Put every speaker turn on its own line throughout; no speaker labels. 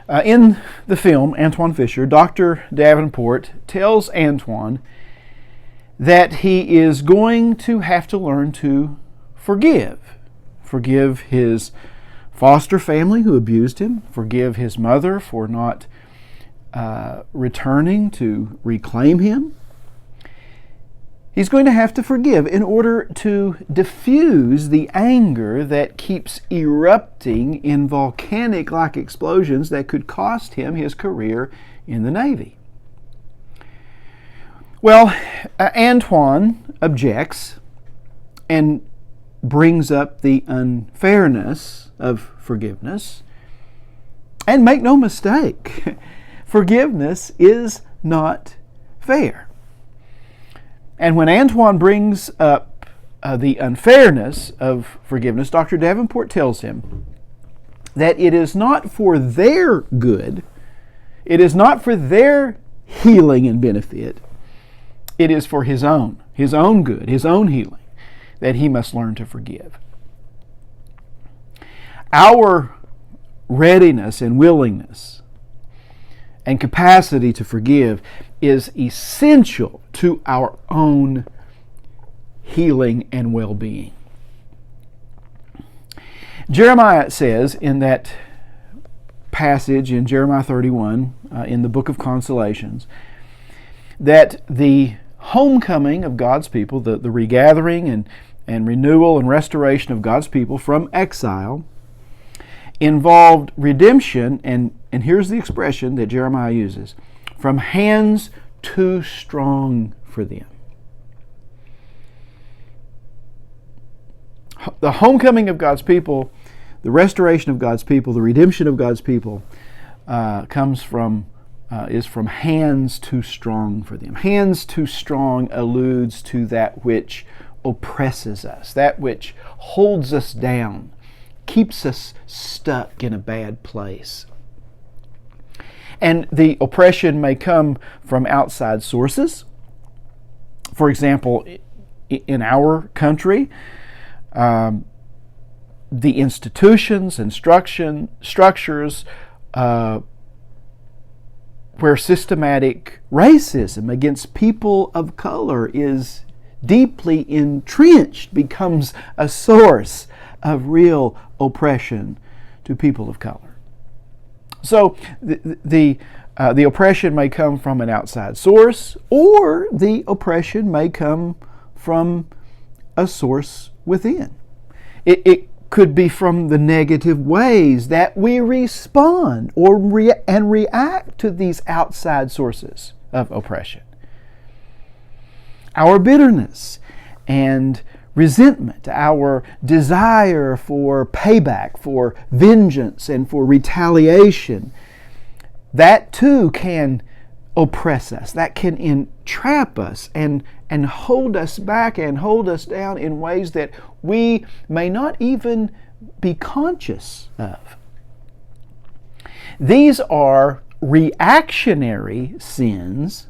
In the film, Antwone Fisher, Dr. Davenport tells Antwone that he is going to have to learn to forgive. Forgive his foster family who abused him. Forgive his mother for not returning to reclaim him. He's going to have to forgive in order to diffuse the anger that keeps erupting in volcanic-like explosions that could cost him his career in the Navy. Well, Antwone objects and brings up the unfairness of forgiveness. And make no mistake, forgiveness is not fair. And when Antwone brings up the unfairness of forgiveness, Dr. Davenport tells him that it is not for their good, it is not for their healing and benefit, it is for his own good, his own healing, that he must learn to forgive. Our readiness and willingness and capacity to forgive is essential to our own healing and well-being. Jeremiah says in that passage in Jeremiah 31, in the Book of Consolations, that the homecoming of God's people, the regathering and renewal and restoration of God's people from exile, involved redemption, and here's the expression that Jeremiah uses, from hands too strong for them. The homecoming of God's people, the restoration of God's people, the redemption of God's people is from hands too strong for them. Hands too strong alludes to that which oppresses us, that which holds us down, keeps us stuck in a bad place. And the oppression may come from outside sources. For example, in our country, the institutions and structures where systematic racism against people of color is deeply entrenched becomes a source of real oppression to people of color. So the oppression may come from an outside source, or the oppression may come from a source within. It could be from the negative ways that we respond and react to these outside sources of oppression. Our bitterness and resentment, our desire for payback, for vengeance, and for retaliation, that too can oppress us. That can entrap us and hold us back and hold us down in ways that we may not even be conscious of. These are reactionary sins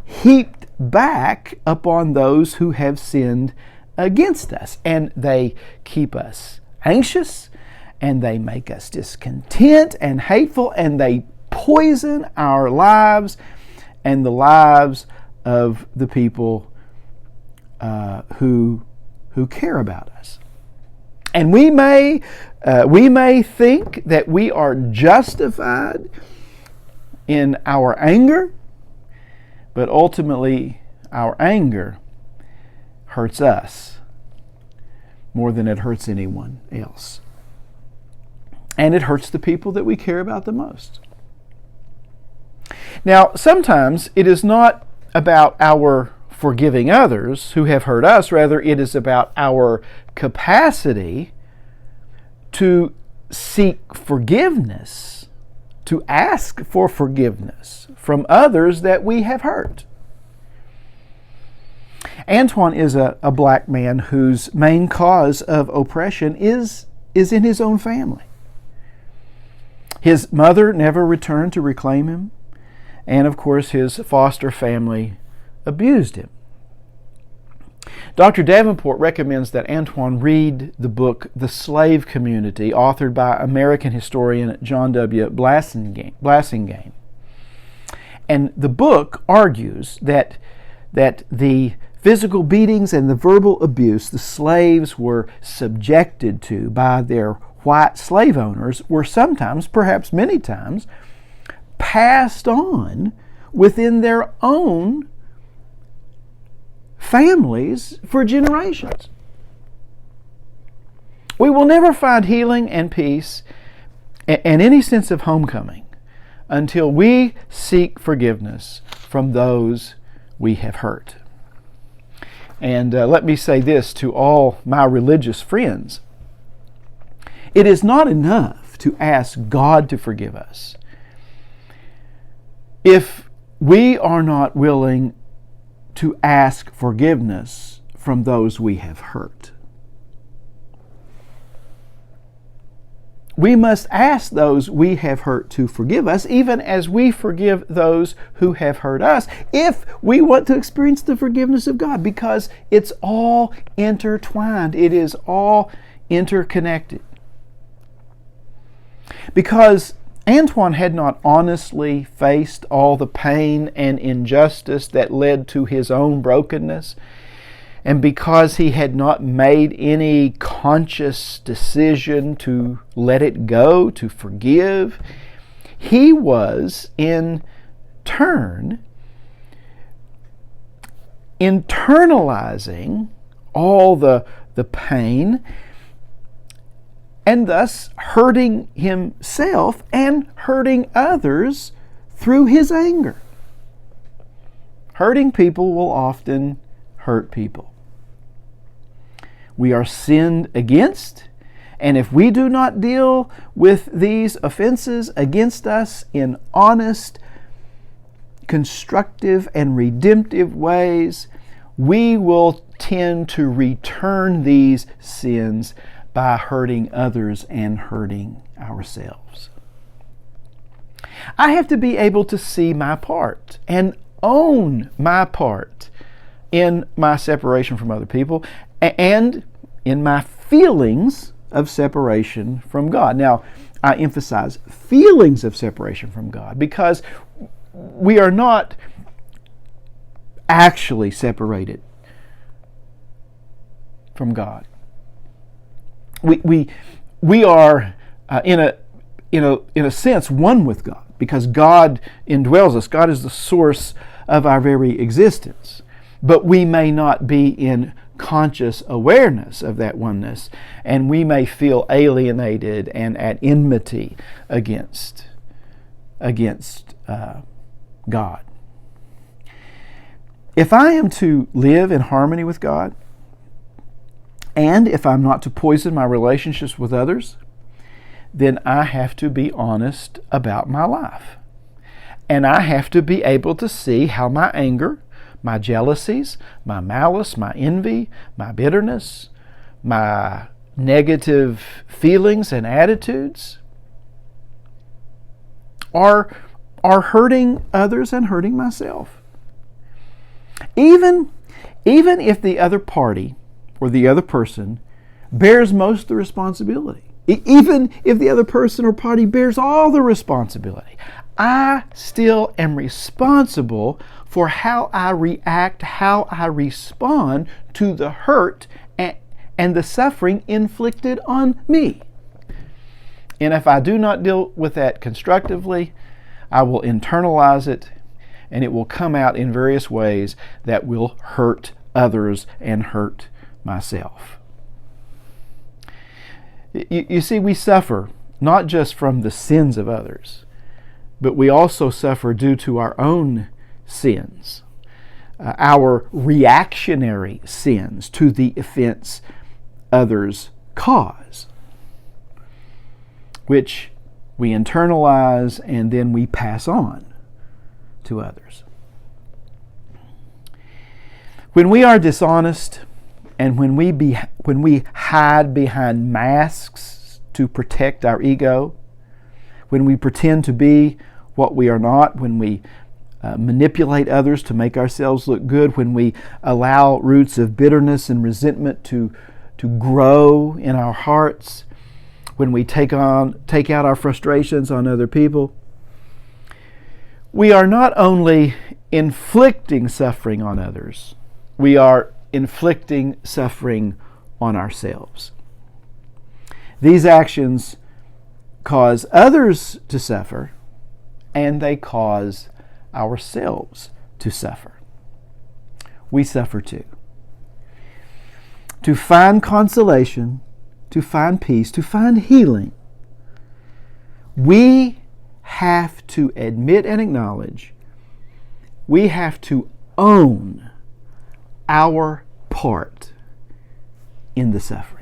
heaped back upon those who have sinned against us, and they keep us anxious, and they make us discontent and hateful, and they poison our lives and the lives of the people who care about us. And we may think that we are justified in our anger, but ultimately our anger hurts us more than it hurts anyone else. And it hurts the people that we care about the most. Now, sometimes it is not about our forgiving others who have hurt us. Rather, it is about our capacity to seek forgiveness, to ask for forgiveness from others that we have hurt. Antwone is a black man whose main cause of oppression is in his own family. His mother never returned to reclaim him, and of course his foster family abused him. Dr. Davenport recommends that Antoine read the book The Slave Community, authored by American historian John W. Blassingame. And the book argues that the physical beatings and the verbal abuse the slaves were subjected to by their white slave owners were sometimes, perhaps many times, passed on within their own families for generations. We will never find healing and peace and any sense of homecoming until we seek forgiveness from those we have hurt. And let me say this to all my religious friends. It is not enough to ask God to forgive us if we are not willing to ask forgiveness from those we have hurt. We must ask those we have hurt to forgive us, even as we forgive those who have hurt us, if we want to experience the forgiveness of God, because it's all intertwined. It is all interconnected. Because Antoine had not honestly faced all the pain and injustice that led to his own brokenness, and because he had not made any conscious decision to let it go, to forgive, he was in turn internalizing all the pain and thus hurting himself and hurting others through his anger. Hurting people will often hurt people. We are sinned against, and if we do not deal with these offenses against us in honest, constructive, and redemptive ways, we will tend to return these sins by hurting others and hurting ourselves. I have to be able to see my part and own my part in my separation from other people and in my feelings of separation from God. Now, I emphasize feelings of separation from God because we are not actually separated from God. We are in a sense one with God because God indwells us. God is the source of our very existence. But we may not be in conscious awareness of that oneness, and we may feel alienated and at enmity against God. If I am to live in harmony with God, and if I'm not to poison my relationships with others, then I have to be honest about my life. And I have to be able to see how my anger, my jealousies, my malice, my envy, my bitterness, my negative feelings and attitudes are hurting others and hurting myself. Even if the other party or the other person bears most of the responsibility, even if the other person or party bears all the responsibility, I still am responsible for how I react, how I respond to the hurt and the suffering inflicted on me. And if I do not deal with that constructively, I will internalize it, and it will come out in various ways that will hurt others and hurt myself. You see, we suffer not just from the sins of others, but we also suffer due to our own sins, our reactionary sins to the offense others cause, which we internalize and then we pass on to others. When we are dishonest and when we hide behind masks to protect our ego, when we pretend to be what we are not, when we manipulate others to make ourselves look good, when we allow roots of bitterness and resentment to grow in our hearts, when we take out our frustrations on other people, we are not only inflicting suffering on others, we are inflicting suffering on ourselves. These actions cause others to suffer, and they cause ourselves to suffer. We suffer too. To find consolation, to find peace, to find healing, we have to admit and acknowledge, we have to own our part in the suffering.